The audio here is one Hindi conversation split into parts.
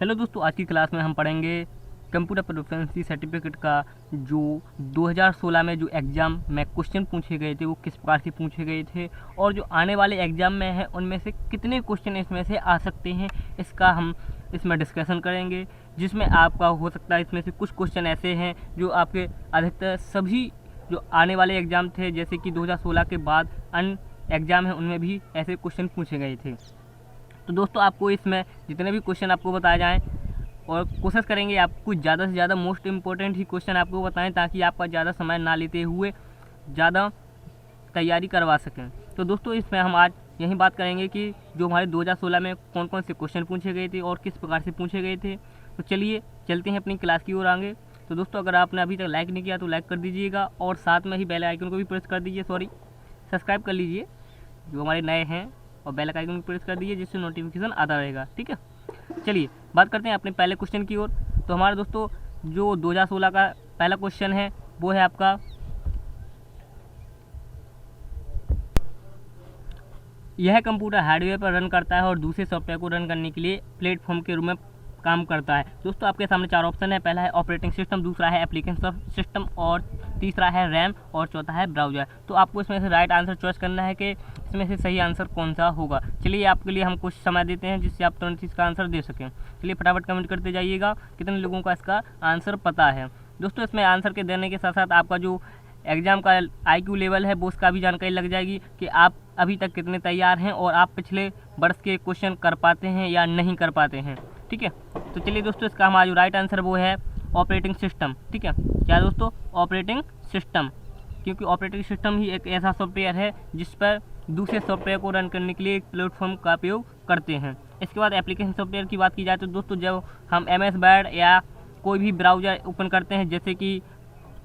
हेलो दोस्तों, आज की क्लास में हम पढ़ेंगे कंप्यूटर प्रोफिशिएंसी सर्टिफिकेट का जो 2016 में जो एग्ज़ाम में क्वेश्चन पूछे गए थे वो किस प्रकार से पूछे गए थे और जो आने वाले एग्ज़ाम में है उनमें से कितने क्वेश्चन इसमें से आ सकते हैं, इसका हम इसमें डिस्कशन करेंगे। जिसमें आपका हो सकता है इसमें से कुछ क्वेश्चन ऐसे हैं जो आपके अधिकतर सभी जो आने वाले एग्ज़ाम थे जैसे कि 2016 के बाद अन्य एग्ज़ाम हैं उनमें भी ऐसे क्वेश्चन पूछे गए थे। तो दोस्तों आपको इसमें जितने भी क्वेश्चन आपको बताए जाएं और कोशिश करेंगे आपको ज़्यादा से ज़्यादा मोस्ट इम्पोर्टेंट ही क्वेश्चन आपको बताएं ताकि आपका ज़्यादा समय ना लेते हुए ज़्यादा तैयारी करवा सकें। तो दोस्तों इसमें हम आज यही बात करेंगे कि जो हमारे 2016 में कौन कौन से क्वेश्चन पूछे गए थे और किस प्रकार से पूछे गए थे। तो चलिए चलते हैं अपनी क्लास की ओर आगे। तो दोस्तों अगर आपने अभी तक लाइक नहीं किया तो लाइक कर दीजिएगा और साथ में ही बेल आइकन को भी प्रेस कर दीजिए, सब्सक्राइब कर लीजिए जो हमारे नए हैं, और बेल आइकन प्रेस कर दीजिए जिससे नोटिफिकेशन आता रहेगा। ठीक है, चलिए बात करते हैं अपने पहले क्वेश्चन की ओर। तो हमारे दोस्तों जो 2016 का पहला क्वेश्चन है वो है आपका, यह कंप्यूटर हार्डवेयर पर रन करता है और दूसरे सॉफ्टवेयर को रन करने के लिए प्लेटफॉर्म के रूप में काम करता है। दोस्तों आपके सामने चार ऑप्शन है, पहला है ऑपरेटिंग सिस्टम, दूसरा है एप्लीकेशन सिस्टम और तीसरा है रैम और चौथा है ब्राउज़र। तो आपको इसमें से राइट आंसर चॉइस करना है कि इसमें से सही आंसर कौन सा होगा। चलिए आपके लिए हम कुछ समय देते हैं जिससे आप तुरंत इसका आंसर दे सकें। चलिए फटाफट कमेंट करते जाइएगा कितने लोगों का इसका आंसर पता है। दोस्तों इसमें आंसर के देने के साथ साथ आपका जो एग्ज़ाम का IQ लेवल है वो उसका भी जानकारी लग जाएगी कि आप अभी तक कितने तैयार हैं और आप पिछले वर्ष के क्वेश्चन कर पाते हैं या नहीं कर पाते हैं। ठीक है, तो चलिए दोस्तों इसका हमारा जो राइट आंसर वो है ऑपरेटिंग सिस्टम। ठीक है, क्या दोस्तों, ऑपरेटिंग सिस्टम, क्योंकि ऑपरेटिंग सिस्टम ही एक ऐसा सॉफ्टवेयर है जिस पर दूसरे सॉफ्टवेयर को रन करने के लिए एक प्लेटफॉर्म का उपयोग करते हैं। इसके बाद एप्लीकेशन सॉफ्टवेयर की बात की जाए तो दोस्तों जब हम MS वर्ड या कोई भी ब्राउज़र ओपन करते हैं जैसे कि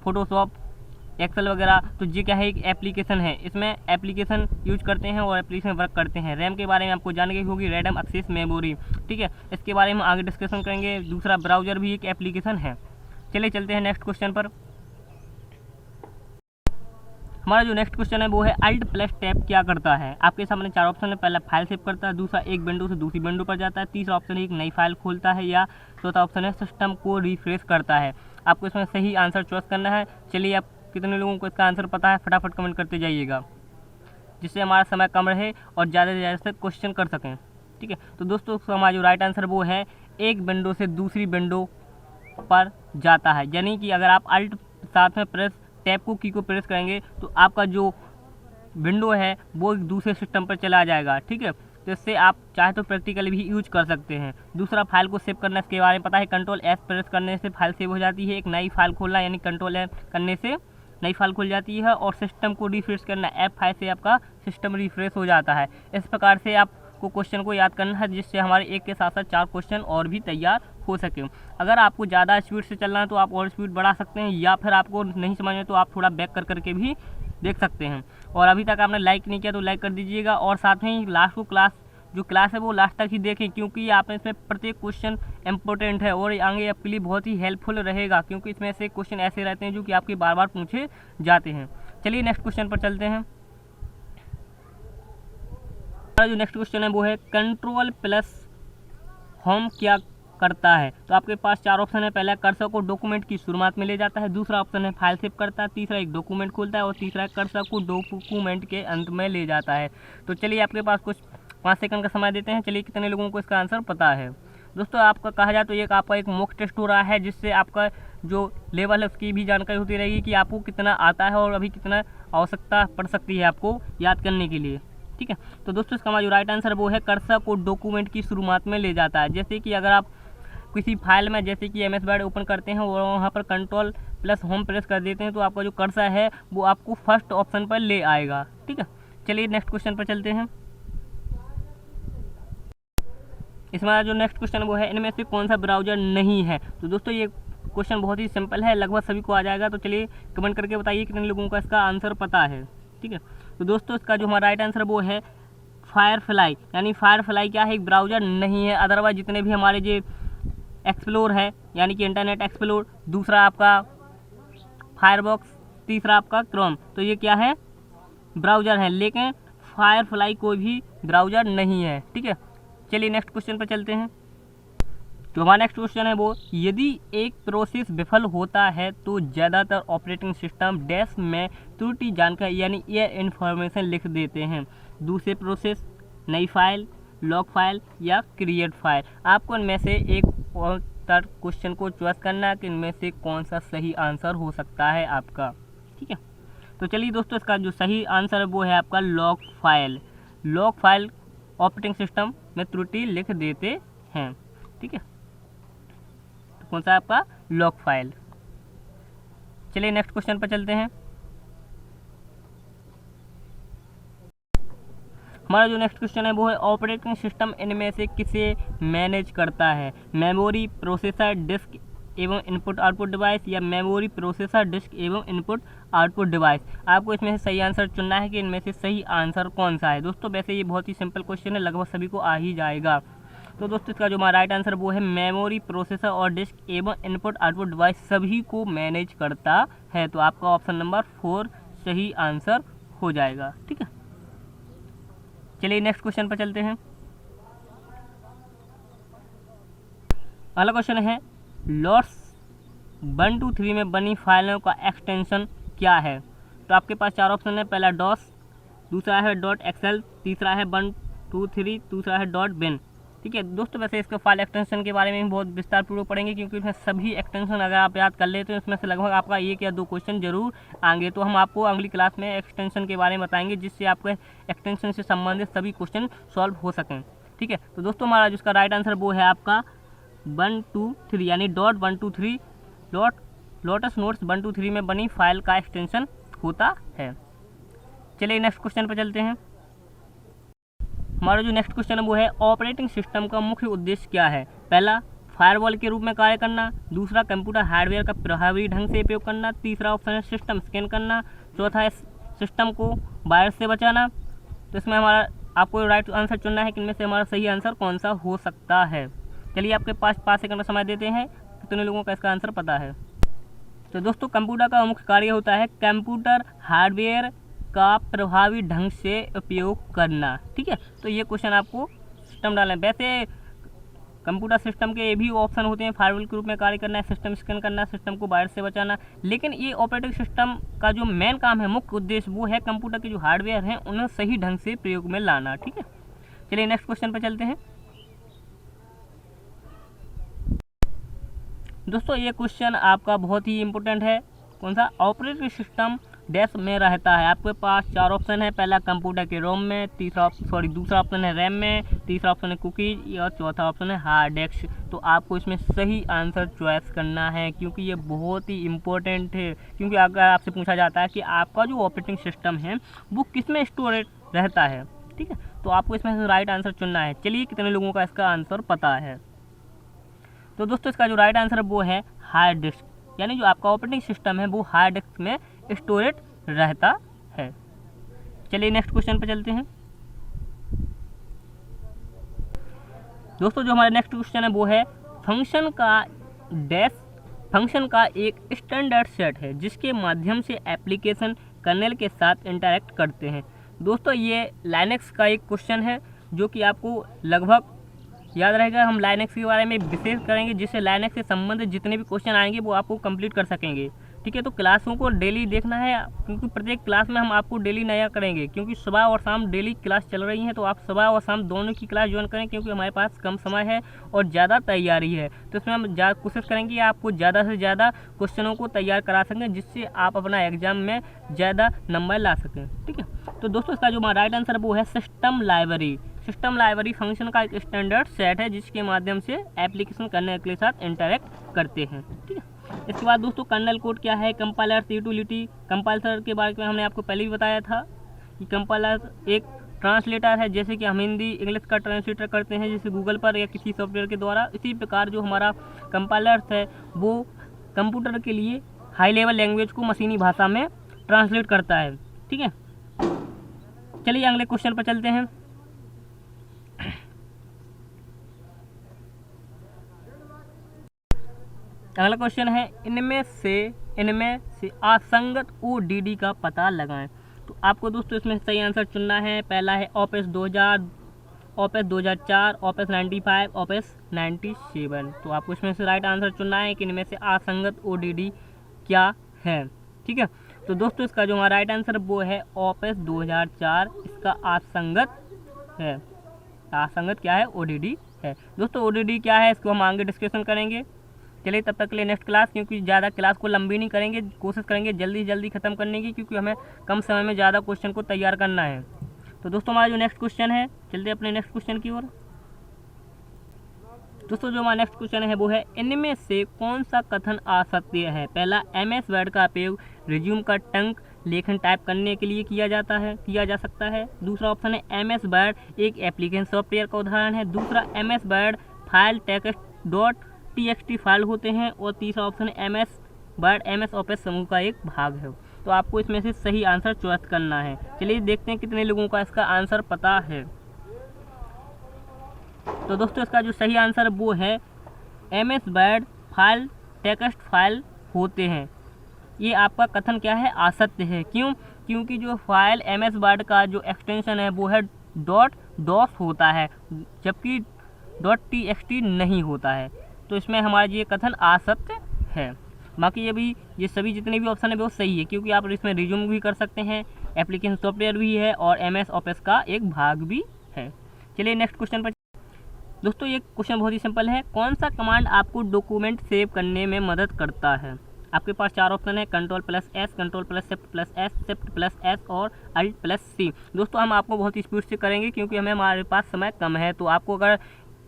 फोटोशॉप, एक्सेल वगैरह, तो ये क्या है, एक एप्लीकेशन है। इसमें एप्लीकेशन यूज करते हैं और एप्लीकेशन वर्क करते हैं। रैम के बारे में आपको जानकारी होगी, रैंडम एक्सेस मेमोरी। ठीक है, इसके बारे में आगे डिस्कशन करेंगे। दूसरा ब्राउज़र भी एक एप्लीकेशन है। चलिए चलते हैं नेक्स्ट क्वेश्चन पर। हमारा जो नेक्स्ट क्वेश्चन है वो है Alt+ टैब क्या करता है। आपके सामने चार ऑप्शन है, पहला फाइल सेव करता है, दूसरा एक विंडो से दूसरी विंडो पर जाता है, तीसरा ऑप्शन है एक नई फाइल खोलता है, या चौथा ऑप्शन है सिस्टम को रिफ्रेश करता है। आपको इसमें सही आंसर चॉइस करना है। चलिए आप कितने लोगों को इसका आंसर पता है फटाफट कमेंट करते जाइएगा जिससे हमारा समय कम रहे और ज़्यादा से ज़्यादा से क्वेश्चन कर सकें। ठीक है, तो दोस्तों हमारा जो राइट आंसर वो है एक विंडो से दूसरी विंडो पर जाता है। यानी कि अगर आप अल्ट साथ में प्रेस टैब को की को प्रेस करेंगे तो आपका जो विंडो है वो एक दूसरे सिस्टम पर चला जाएगा। ठीक है, तो इससे आप चाहे तो प्रैक्टिकली भी यूज कर सकते हैं। दूसरा फाइल को सेव करना, इसके बारे में पता है, Ctrl+S प्रेस करने से फाइल सेव हो जाती है। एक नई फाइल खोलना यानी Ctrl+N करने से नई फाइल खुल जाती है। और सिस्टम को रिफ्रेश करना, F5 से आपका सिस्टम रिफ्रेश हो जाता है। इस प्रकार से आपको क्वेश्चन को याद करना है जिससे हमारे एक के साथ साथ चार क्वेश्चन और भी तैयार हो सके। अगर आपको ज़्यादा स्पीड से चलना है तो आप और स्पीड बढ़ा सकते हैं, या फिर आपको नहीं समझ में तो आप थोड़ा बैक कर करके भी देख सकते हैं। और अभी तक आपने लाइक नहीं किया तो लाइक कर दीजिएगा और साथ में ही लास्ट को जो क्लास है वो लास्ट तक ही देखें, क्योंकि आप इसमें प्रत्येक क्वेश्चन इंपॉर्टेंट है और आगे आपके लिए बहुत ही हेल्पफुल रहेगा, क्योंकि इसमें से क्वेश्चन ऐसे रहते हैं जो कि आपके बार बार पूछे जाते हैं। चलिए नेक्स्ट क्वेश्चन पर चलते हैं। हमारा जो नेक्स्ट क्वेश्चन है वो है Ctrl+ होम क्या करता है। तो आपके पास चार ऑप्शन है, पहला कर्सर को डॉक्यूमेंट की शुरुआत में ले जाता है, दूसरा ऑप्शन है फाइल सेव करता है, तीसरा एक डॉक्यूमेंट खोलता है और तीसरा कर्सर को डॉक्यूमेंट के अंत में ले जाता है। तो चलिए आपके पास कुछ 5 सेकंड का समय देते हैं। चलिए कितने लोगों को इसका आंसर पता है। दोस्तों आपका कहा जाए तो ये आपका एक मॉक टेस्ट हो रहा है जिससे आपका जो लेवल है उसकी भी जानकारी होती रहेगी कि आपको कितना आता है और अभी कितना आवश्यकता पड़ सकती है आपको याद करने के लिए। ठीक है, तो दोस्तों इसका हमारा जो राइट आंसर वो है कर्सर को डॉक्यूमेंट की शुरुआत में ले जाता है। जैसे कि अगर आप किसी फाइल में जैसे कि MS वर्ड ओपन करते हैं और वहाँ पर Ctrl+ होम प्रेस कर देते हैं तो आपका जो कर्सर है वो आपको फर्स्ट ऑप्शन पर ले आएगा। ठीक है, चलिए नेक्स्ट क्वेश्चन पर चलते हैं। इसमें जो नेक्स्ट क्वेश्चन वो है इनमें से कौन सा ब्राउज़र नहीं है। तो दोस्तों ये क्वेश्चन बहुत ही सिंपल है, लगभग सभी को आ जाएगा। तो चलिए कमेंट करके बताइए कितने लोगों का इसका आंसर पता है। ठीक है, तो दोस्तों इसका जो हमारा राइट आंसर वो है फायरफ्लाई। यानी फायरफ्लाई क्या है, एक ब्राउज़र नहीं है। अदरवाइज जितने भी हमारे जो एक्सप्लोर है यानी कि इंटरनेट एक्सप्लोर, दूसरा आपका फायरबॉक्स, तीसरा आपका क्रोम, तो ये क्या है, ब्राउज़र है। लेकिन फायरफ्लाई कोई भी ब्राउज़र नहीं है। ठीक है, चलिए नेक्स्ट क्वेश्चन पर चलते हैं। तो हमारा नेक्स्ट क्वेश्चन है वो, यदि एक प्रोसेस विफल होता है तो ज़्यादातर ऑपरेटिंग सिस्टम डैश में त्रुटि जानकारी यानी एयर इन्फॉर्मेशन लिख देते हैं। दूसरे प्रोसेस, नई फाइल, लॉग फाइल या क्रिएट फाइल। आपको इनमें से एक और क्वेश्चन को चॉइस करना है कि इनमें से कौन सा सही आंसर हो सकता है आपका। ठीक है, तो चलिए दोस्तों, इसका जो सही आंसर है वो है आपका log file. Log file operating system में त्रुटि लिख देते हैं। ठीक है, तो कौन सा आपका लॉग फाइल। चलिए नेक्स्ट क्वेश्चन पर चलते हैं। हमारा जो नेक्स्ट क्वेश्चन है वो है, ऑपरेटिंग सिस्टम इनमें से किसे मैनेज करता है? मेमोरी, प्रोसेसर, डिस्क एवं इनपुट आउटपुट डिवाइस या मेमोरी, प्रोसेसर, डिस्क एवं इनपुट आउटपुट डिवाइस। आपको इसमें से सही आंसर चुनना है कि इनमें से सही आंसर कौन सा है। दोस्तों वैसे ये बहुत ही सिंपल क्वेश्चन है, लगभग सभी को आ ही जाएगा। तो दोस्तों इसका जो हमारा राइट आंसर वो है मेमोरी, प्रोसेसर और डिस्क एवं इनपुट आउटपुट डिवाइस सभी को मैनेज करता है। तो आपका ऑप्शन नंबर 4 सही आंसर हो जाएगा। ठीक है, चलिए नेक्स्ट क्वेश्चन पर चलते हैं। अगला क्वेश्चन है, लॉट्स 1 2 3 में बनी फाइलों का एक्सटेंशन क्या है? तो आपके पास 4 ऑप्शन है। पहला डॉस, दूसरा है डॉट एक्सएल, तीसरा है 1 2 3, दूसरा है डॉट बिन। ठीक है दोस्तों, वैसे इसके फाइल एक्सटेंशन के बारे में बहुत विस्तार पूर्वक पढ़ेंगे, क्योंकि इसमें सभी एक्सटेंशन अगर आप याद कर लेते हैं तो इसमें से लगभग आपका 1 या 2 क्वेश्चन जरूर आएंगे। तो हम आपको अगली क्लास में एक्सटेंशन के बारे में बताएंगे, जिससे आपके एक्सटेंशन से संबंधित सभी क्वेश्चन सॉल्व हो सकें। ठीक है, तो दोस्तों हमारा जिसका राइट आंसर वो है आपका 1 2 3 यानी डॉट 1 2 3 लोटस नोट्स 1 2 3 में बनी फाइल का एक्सटेंशन होता है। चलिए नेक्स्ट क्वेश्चन पर चलते हैं। हमारा जो नेक्स्ट क्वेश्चन है वो है, ऑपरेटिंग सिस्टम का मुख्य उद्देश्य क्या है? पहला, फायरवॉल के रूप में कार्य करना, दूसरा कंप्यूटर हार्डवेयर का प्रभावी ढंग से उपयोग करना, तीसरा ऑप्शन है सिस्टम स्कैन करना, चौथा है सिस्टम को वायरस से बचाना। तो इसमें हमारा आपको राइट आंसर चुनना है कि इनमें से हमारा सही आंसर कौन सा हो सकता है। चलिए आपके पास 5 सेकंड का समय देते हैं, कितने लोगों का इसका आंसर पता है। तो दोस्तों कंप्यूटर का मुख्य कार्य होता है कंप्यूटर हार्डवेयर का प्रभावी ढंग से उपयोग करना। ठीक है, तो ये क्वेश्चन आपको सिस्टम डालना है। वैसे कंप्यूटर सिस्टम के ये भी ऑप्शन होते हैं, फायरवॉल के रूप में कार्य करना है, सिस्टम स्कैन करना, सिस्टम को वायरस से बचाना, लेकिन ये ऑपरेटिंग सिस्टम का जो मेन काम है, मुख्य उद्देश्य वो है कंप्यूटर के जो हार्डवेयर हैं उन्हें सही ढंग से प्रयोग में लाना। ठीक है, चलिए नेक्स्ट क्वेश्चन पर चलते हैं। दोस्तों ये क्वेश्चन आपका बहुत ही इंपॉर्टेंट है। कौन सा? ऑपरेटिंग सिस्टम डैश में रहता है। आपके पास 4 ऑप्शन है। पहला कंप्यूटर के रोम में, दूसरा ऑप्शन है रैम में, तीसरा ऑप्शन है कुकीज और चौथा ऑप्शन है हार्ड डिस्क। तो आपको इसमें सही आंसर चॉइस करना है, क्योंकि ये बहुत ही इम्पोर्टेंट है। क्योंकि अगर आपसे पूछा जाता है कि आपका जो ऑपरेटिंग सिस्टम है वो किस में स्टोरेज रहता है, ठीक है, तो आपको इसमें से राइट आंसर चुनना है। चलिए कितने लोगों का इसका आंसर पता है। तो दोस्तों इसका जो राइट आंसर है वो है हार्ड डिस्क, यानी जो आपका ऑपरेटिंग सिस्टम है वो हार्ड डिस्क में स्टोरेज रहता है। चलिए नेक्स्ट क्वेश्चन पे चलते हैं। दोस्तों जो हमारा नेक्स्ट क्वेश्चन है वो है, फंक्शन का एक स्टैंडर्ड सेट है जिसके माध्यम से एप्लीकेशन कर्नेल के साथ इंटरैक्ट करते हैं। दोस्तों ये लाइनक्स का एक क्वेश्चन है जो कि आपको लगभग याद रहेगा। हम लाइनक्स के बारे में विशेष करेंगे, जिससे लाइनक्स से संबंधित जितने भी क्वेश्चन आएंगे वो आपको कंप्लीट कर सकेंगे। ठीक है, तो क्लासों को डेली देखना है, क्योंकि प्रत्येक क्लास में हम आपको डेली नया करेंगे, क्योंकि सुबह और शाम डेली क्लास चल रही हैं। तो आप सुबह और शाम दोनों की क्लास ज्वाइन करें, क्योंकि हमारे पास कम समय है और ज़्यादा तैयारी है। तो इसमें हम कोशिश करेंगे आपको ज़्यादा से ज़्यादा क्वेश्चनों को तैयार करा सकें, जिससे आप अपना एग्जाम में ज़्यादा नंबर ला सकें। ठीक है, तो दोस्तों इसका जो हमारा राइट आंसर है वो है system library. System library function का एक स्टैंडर्ड सेट है जिसके माध्यम से एप्लीकेशन कर्नेल के साथ इंटरैक्ट करते हैं। ठीक है, इसके बाद दोस्तों कर्नेल कोड क्या है, कंपाइलर, यूटिलिटी। कंपाइलर के बारे में हमने आपको पहले भी बताया था कि कंपाइलर एक ट्रांसलेटर है, जैसे कि हम हिंदी इंग्लिश का ट्रांसलेटर करते हैं जैसे गूगल पर या किसी सॉफ्टवेयर के द्वारा। इसी प्रकार जो हमारा कंपाइलर है वो कंप्यूटर के लिए हाई लेवल लैंग्वेज को मशीनी भाषा में ट्रांसलेट करता है। ठीक है, चलिए अगले क्वेश्चन पर चलते हैं। अगला क्वेश्चन है, इनमें से असंगत ODD का पता लगाएं। तो आपको दोस्तों इसमें सही आंसर चुनना है। पहला है ऑफिस 2000, ऑफिस 2004, ऑफिस 95, ऑफिस 97। तो आपको इसमें से राइट आंसर चुनना है कि इनमें से असंगत ODD क्या है। ठीक है, तो दोस्तों इसका जो हमारा राइट आंसर वो है ऑफिस 2004, इसका असंगत है। असंगत क्या है? ODD है। दोस्तों ODD क्या है इसको हम आगे डिस्कशन करेंगे। चलिए तब तक के लिए नेक्स्ट क्लास, क्योंकि ज़्यादा क्लास को लंबी नहीं करेंगे, कोशिश करेंगे जल्दी जल्दी ख़त्म करने की, क्योंकि हमें कम समय में ज़्यादा क्वेश्चन को तैयार करना है। तो दोस्तों हमारा जो नेक्स्ट क्वेश्चन है, चलते अपने नेक्स्ट क्वेश्चन की ओर। दोस्तों जो हमारा नेक्स्ट क्वेश्चन है वो है, इनमें से कौन सा कथन असत्य है? पहला, MS वर्ड का उपयोग रिज्यूम का टंक लेखन टाइप करने के लिए किया जा सकता है। दूसरा ऑप्शन है, MS वर्ड एक एप्लीकेशन सॉफ्टवेयर का उदाहरण है। दूसरा, MS वर्ड फाइल टेक्स्ट.txt फाइल होते हैं। और तीसरा ऑप्शन है, MS वर्ड MS ऑफिस समूह का एक भाग है। तो आपको इसमें से सही आंसर चॉइस करना है। चलिए देखते हैं कितने लोगों का इसका आंसर पता है। तो दोस्तों इसका जो सही आंसर वो है, MS word file text file होते हैं। ये आपका कथन क्या है? असत्य है। क्यों? क्योंकि जो फाइल MS वर्ड का जो एक्सटेंशन है वो है .dos होता है, जबकि .txt नहीं होता है। तो इसमें हमारा ये कथन असत्य है। बाकी ये सभी जितने भी ऑप्शन है वो सही है, क्योंकि आप इसमें रिज्यूम भी कर सकते हैं, एप्लीकेशन सॉफ्टवेयर भी है और MS ऑफिस का एक भाग भी है। चलिए नेक्स्ट क्वेश्चन पर। दोस्तों ये क्वेश्चन बहुत ही सिंपल है। कौन सा कमांड आपको डॉक्यूमेंट सेव करने में मदद करता है? आपके पास 4 ऑप्शन है, Ctrl+S, Ctrl+Shift+S, Shift+S और Alt+C। दोस्तों हम आपको बहुत स्पीड से करेंगे, क्योंकि हमारे पास समय कम है। तो आपको अगर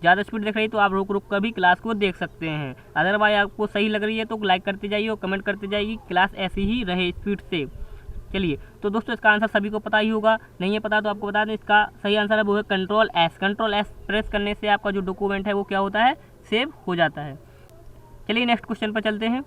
ज़्यादा स्पीड दिख रही है तो आप रुक कर भी क्लास को देख सकते हैं। अदरवाइज आपको सही लग रही है तो लाइक करते जाइए और कमेंट करते जाइए, क्लास ऐसी ही रहे स्पीड से। चलिए तो दोस्तों इसका आंसर सभी को पता ही होगा, नहीं है पता तो आपको बता दें, इसका सही आंसर है वो है Ctrl+S। Ctrl+S प्रेस करने से आपका जो डॉक्यूमेंट है वो क्या होता है? सेव हो जाता है। चलिए नेक्स्ट क्वेश्चन पर चलते हैं।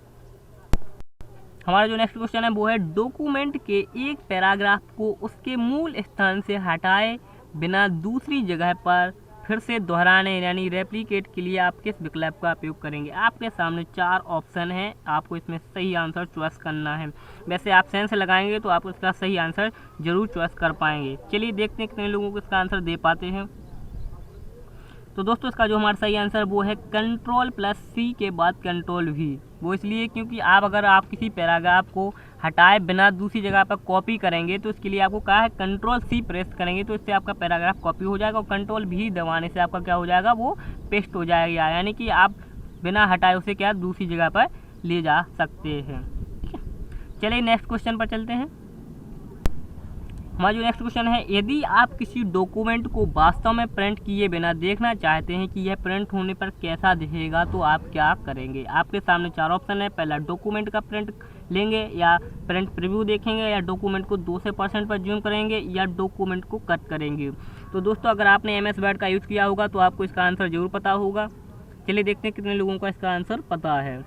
हमारा जो नेक्स्ट क्वेश्चन है वो है, डॉक्यूमेंट के एक पैराग्राफ को उसके मूल स्थान से हटाए बिना दूसरी जगह पर फिर से दोहराने यानी रेप्लिकेट के लिए आप किस विकल्प का उपयोग करेंगे? आपके सामने 4 ऑप्शन हैं, आपको इसमें सही आंसर चॉइस करना है। वैसे आप सेंस लगाएंगे तो आप इसका सही आंसर जरूर चॉइस कर पाएंगे। चलिए देखते हैं कितने लोगों को इसका आंसर दे पाते हैं। तो दोस्तों इसका जो हमारा सही आंसर वो है Ctrl+C के बाद Ctrl+V। वो इसलिए क्योंकि अगर आप किसी पैराग्राफ को हटाए बिना दूसरी जगह पर कॉपी करेंगे तो इसके लिए आपको क्या है, Ctrl+C प्रेस करेंगे तो इससे आपका पैराग्राफ कॉपी हो जाएगा, और Ctrl+V दबाने से आपका क्या हो जाएगा, वो पेस्ट हो जाएगा। यानी कि आप बिना हटाए उसे क्या दूसरी जगह पर ले जा सकते हैं। ठीक है, चलिए नेक्स्ट क्वेश्चन पर चलते हैं। हमारा जो नेक्स्ट क्वेश्चन है, यदि आप किसी डॉक्यूमेंट को वास्तव में प्रिंट किए बिना देखना चाहते हैं कि यह प्रिंट होने पर कैसा दिखेगा तो आप क्या करेंगे? आपके सामने 4 ऑप्शन है। पहला, डॉक्यूमेंट का प्रिंट लेंगे, या प्रिंट प्रीव्यू देखेंगे, या डॉक्यूमेंट को 200% पर जूम करेंगे, या डॉक्यूमेंट को कट करेंगे। तो दोस्तों अगर आपने MS वर्ड का यूज़ किया होगा तो आपको इसका आंसर जरूर पता होगा। चलिए देखते हैं कितने लोगों को इसका आंसर पता है।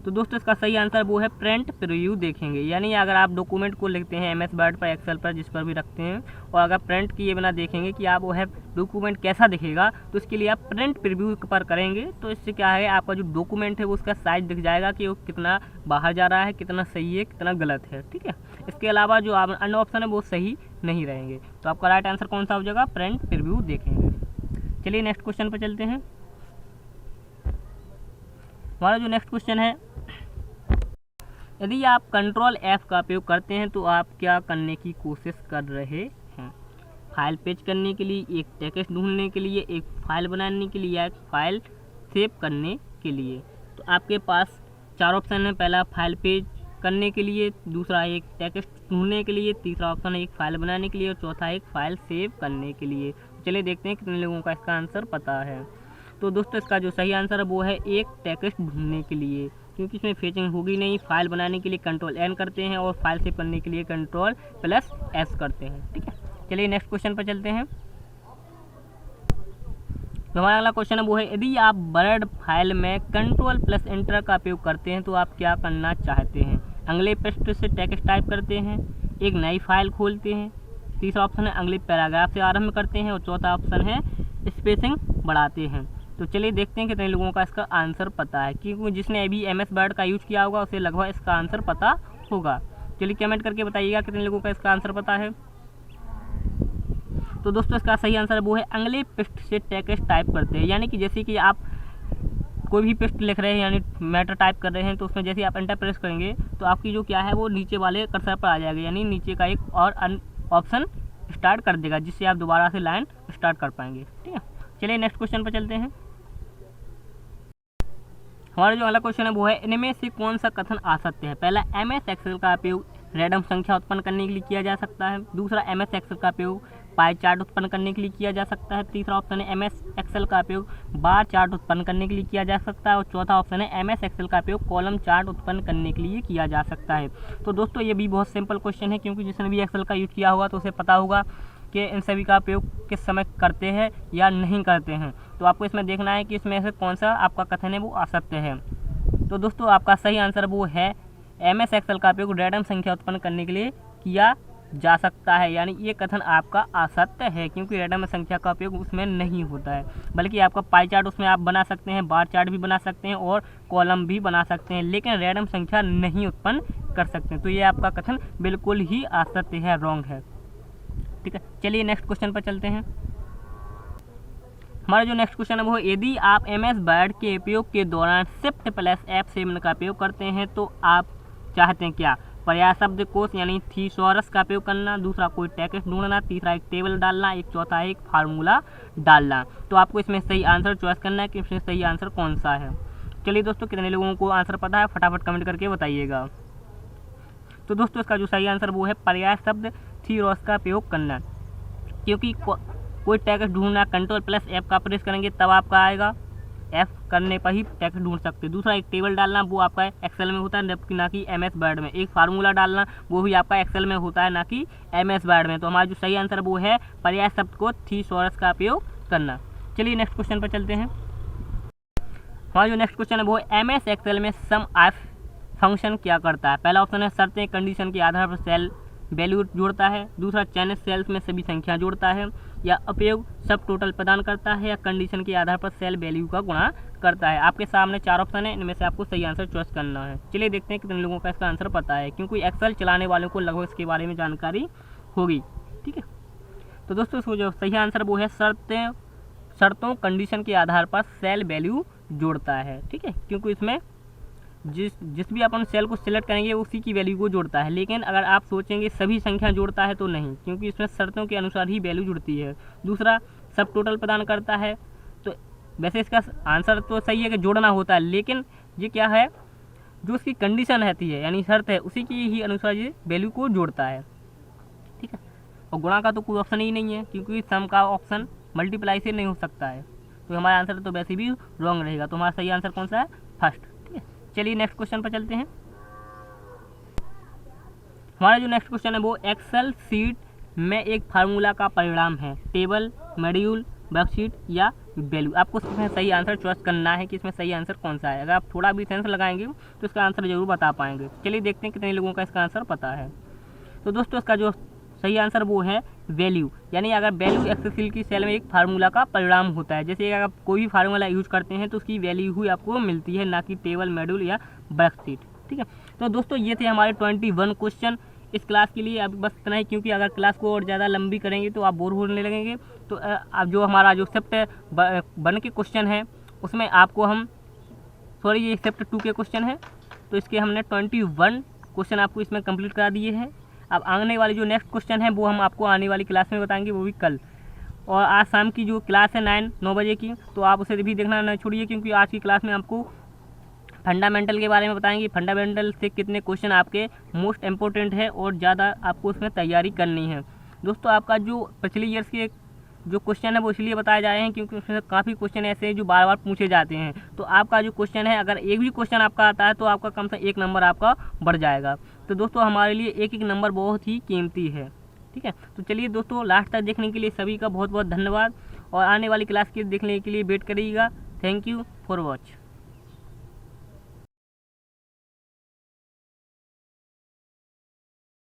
तो दोस्तों इसका सही आंसर वो है प्रिंट प्रीव्यू देखेंगे। यानी अगर आप डॉक्यूमेंट को लिखते हैं MS वर्ड पर, एक्सेल पर, जिस पर भी रखते हैं, और अगर प्रिंट किए बिना देखेंगे कि आप वो है डॉक्यूमेंट कैसा दिखेगा, तो इसके लिए आप प्रिंट प्रीव्यू पर करेंगे। तो इससे क्या है, आपका जो डॉक्यूमेंट है वो उसका साइज दिख जाएगा कि वो कितना बाहर जा रहा है, कितना सही है, कितना गलत है। ठीक है, इसके अलावा जो अन्य ऑप्शन है वो सही नहीं रहेंगे। तो आपका राइट आंसर कौन सा हो जाएगा? प्रिंट प्रीव्यू देखेंगे। चलिए नेक्स्ट क्वेश्चन पर चलते हैं। हमारा जो नेक्स्ट क्वेश्चन है, यदि आप Ctrl+F का उपयोग करते हैं तो आप क्या करने की कोशिश कर रहे हैं? फाइल पेज करने के लिए, एक टेक्स्ट ढूंढने के लिए, एक फाइल बनाने के लिए, या एक फाइल सेव करने के लिए। तो आपके पास 4 ऑप्शन है। पहला, फाइल पेज करने के लिए, दूसरा एक टेक्स्ट ढूंढने के लिए, तीसरा ऑप्शन है एक फाइल बनाने के लिए, और चौथा एक फाइल सेव करने के लिए। चलिए देखते हैं कितने लोगों का इसका आंसर पता है। तो दोस्तों इसका जो सही आंसर है वो है एक टेक्स्ट ढूंढने के लिए, क्योंकि इसमें फेचिंग होगी नहीं। फाइल बनाने के लिए Ctrl+N करते हैं और फाइल सेव करने के लिए Ctrl+S करते हैं। ठीक है, चलिए नेक्स्ट क्वेश्चन पर चलते हैं। जो हमारा अगला क्वेश्चन है वो है, यदि आप वर्ड फाइल में Ctrl+Enter का उपयोग करते हैं तो आप क्या करना चाहते हैं? अगले पृष्ठ से टेक्स्ट टाइप करते हैं, एक नई फाइल खोलते हैं, तीसरा ऑप्शन है अगले पैराग्राफ से आरंभ करते हैं, और चौथा ऑप्शन है स्पेसिंग बढ़ाते हैं। तो चलिए देखते हैं कितने लोगों का इसका आंसर पता है, क्योंकि जिसने अभी MS वर्ड का यूज़ किया होगा उसे लगभग इसका आंसर पता होगा। चलिए कमेंट करके बताइएगा कितने लोगों का इसका आंसर पता है। तो दोस्तों इसका सही आंसर वो है अगले पृष्ठ से टेक्स्ट टाइप करते हैं। यानी कि जैसे कि आप कोई भी पृष्ठ लिख रहे हैं यानी मैटर टाइप कर रहे हैं, तो उसमें जैसे आप एंटर प्रेस करेंगे तो आपकी जो क्या है वो नीचे वाले कर्सर पर आ जाएगा, यानी नीचे का एक और ऑप्शन स्टार्ट कर देगा, जिससे आप दोबारा से लाइन स्टार्ट कर पाएंगे। ठीक है, चलिए नेक्स्ट क्वेश्चन पर चलते हैं। हमारा जो अगला क्वेश्चन है वो है इनमें से कौन सा कथन असत्य है। पहला, MS एक्सेल का उपयोग रैंडम संख्या उत्पन्न करने के लिए किया जा सकता है। दूसरा, MS एक्सेल का उपयोग पाई चार्ट उत्पन्न करने के लिए किया जा सकता है। तीसरा ऑप्शन है MS एक्सेल का उपयोग बार चार्ट उत्पन्न करने के लिए किया जा सकता है। और चौथा ऑप्शन है MS एक्सेल का उपयोग कॉलम चार्ट उत्पन्न करने के लिए किया जा सकता है। तो दोस्तों ये भी बहुत सिंपल क्वेश्चन है, क्योंकि जिसने भी एक्सेल का यूज किया होगा तो उसे पता होगा कि इन सभी का उपयोग किस समय करते हैं या नहीं करते हैं। तो आपको इसमें देखना है कि इसमें से कौन सा आपका कथन है वो असत्य है। तो दोस्तों आपका सही आंसर वो है MS एक्सेल का उपयोग रैंडम संख्या उत्पन्न करने के लिए किया जा सकता है, यानी ये कथन आपका असत्य है, क्योंकि रैंडम संख्या का उपयोग उसमें नहीं होता है। बल्कि आपका पाई चार्ट उसमें आप बना सकते हैं, बार चार्ट भी बना सकते हैं और कॉलम भी बना सकते हैं, लेकिन रैंडम संख्या नहीं उत्पन्न कर सकते। तो ये आपका कथन बिल्कुल ही असत्य है, रॉन्ग है। ठीक है, चलिए नेक्स्ट क्वेश्चन पर चलते हैं। हमारा जो नेक्स्ट क्वेश्चन है वो है यदि आप MS वर्ड के उपयोग के दौरान Shift+F7 का उपयोग करते हैं तो आप चाहते हैं क्या? पर्याय शब्द कोश यानी थीसॉरस का उपयोग करना, दूसरा कोई टेक्स्ट ढूंढना, तीसरा एक टेबल डालना, एक चौथा एक फार्मूला डालना। तो आपको इसमें सही आंसर चॉइस करना है कि इसमें सही आंसर कौन सा है। चलिए दोस्तों, कितने लोगों को आंसर पता है फटाफट कमेंट करके बताइएगा। तो दोस्तों इसका जो सही आंसर वो है पर्याय शब्द थीसॉरस का उपयोग करना, क्योंकि कोई टेक्स्ट ढूंढना Ctrl+F का प्रेस करेंगे तब आपका आएगा, F करने पर ही टेक्स्ट ढूंढ सकते। दूसरा एक टेबल डालना वो आपका एक्सेल में होता है ना कि MS वर्ड में। एक फार्मूला डालना वो भी आपका एक्सेल में होता है ना कि MS वर्ड में। तो हमारा जो सही आंसर वो है पर्याय शब्द को थीसॉरस का उपयोग करना। चलिए नेक्स्ट क्वेश्चन पर चलते हैं। हमारा जो नेक्स्ट क्वेश्चन है वो MS एक्सेल में सम ऑफ फंक्शन क्या करता है। पहला ऑप्शन है शर्तें कंडीशन के आधार पर सेल वैल्यू जोड़ता है। दूसरा, चयनित सेल्स में सभी संख्या जोड़ता है। या उपयोग सब टोटल प्रदान करता है। या कंडीशन के आधार पर सेल वैल्यू का गुणा करता है। आपके सामने 4 ऑप्शन है, इनमें से आपको सही आंसर चॉइस करना है। चलिए देखते हैं कितने लोगों का इसका आंसर पता है, क्योंकि एक्सेल चलाने वालों को लगभग इसके बारे में जानकारी होगी। ठीक है, तो दोस्तों इसको जो सही आंसर वो है शर्तों कंडीशन के आधार पर सेल वैल्यू जोड़ता है। ठीक है, क्योंकि इसमें जिस भी अपन सेल को सिलेक्ट करेंगे उसी की वैल्यू को जोड़ता है। लेकिन अगर आप सोचेंगे सभी संख्या जोड़ता है तो नहीं, क्योंकि इसमें शर्तों के अनुसार ही वैल्यू जुड़ती है। दूसरा, सब टोटल प्रदान करता है। तो वैसे इसका आंसर तो सही है कि जोड़ना होता है, लेकिन ये क्या है, जो उसकी कंडीशन रहती है यानी शर्त है उसी की ही अनुसार ये वैल्यू को जोड़ता है। ठीक है, और गुणा का तो कोई ऑप्शन ही नहीं है, क्योंकि सम का ऑप्शन मल्टीप्लाई से नहीं हो सकता है। तो हमारा आंसर तो वैसे भी रॉन्ग रहेगा। तो हमारा सही आंसर कौन सा है? फर्स्ट। चलिए नेक्स्ट क्वेश्चन पर चलते हैं। हमारा जो नेक्स्ट क्वेश्चन है वो एक्सेल सीट में एक फार्मूला का परिणाम है। टेबल, मॉड्यूल, वर्कशीट या वैल्यू। आपको इसमें सही आंसर चॉइस करना है कि इसमें सही आंसर कौन सा है। अगर आप थोड़ा भी सेंस लगाएंगे तो इसका आंसर जरूर बता पाएंगे। चलिए देखते हैं कितने लोगों का इसका आंसर पता है। तो दोस्तों इसका जो सही आंसर वो है वैल्यू, यानी अगर वैल्यू एक्सेल की सेल में एक फार्मूला का परिणाम होता है। जैसे अगर आप कोई भी फार्मूला यूज करते हैं तो उसकी वैल्यू ही आपको मिलती है, ना कि टेबल, मॉड्यूल या वर्कशीट। ठीक है, तो दोस्तों ये थे हमारे 21 क्वेश्चन इस क्लास के लिए। अब बस इतना ही, क्योंकि अगर क्लास को और ज़्यादा लंबी करेंगे तो आप बोर होने लगेंगे। तो अब जो हमारा जो शिफ्ट 1 के क्वेश्चन है उसमें आपको हम ये शिफ्ट 2 के क्वेश्चन है, तो इसके हमने 21 क्वेश्चन आपको इसमें कंप्लीट करा दिए हैं। अब आने वाली जो नेक्स्ट क्वेश्चन है वो हम आपको आने वाली क्लास में बताएंगे, वो भी कल। और आज शाम की जो क्लास है 9 बजे की, तो आप उसे भी देखना न छोड़िए, क्योंकि आज की क्लास में आपको फंडामेंटल के बारे में बताएंगे। फंडामेंटल से कितने क्वेश्चन आपके मोस्ट इम्पोर्टेंट है और ज़्यादा आपको उसमें तैयारी करनी है। दोस्तों आपका जो पिछले ईयर्स के जो क्वेश्चन है वो इसलिए बताए जा रहे हैं क्योंकि उसमें काफ़ी क्वेश्चन ऐसे हैं जो बार बार पूछे जाते हैं। तो आपका जो क्वेश्चन है, अगर एक भी क्वेश्चन आपका आता है तो आपका कम से 1 नंबर आपका बढ़ जाएगा। तो दोस्तों हमारे लिए एक नंबर बहुत ही कीमती है। ठीक है, तो चलिए दोस्तों, लास्ट तक देखने के लिए सभी का बहुत बहुत धन्यवाद, और आने वाली क्लास के देखने के लिए वेट करिएगा। Thank you for watch.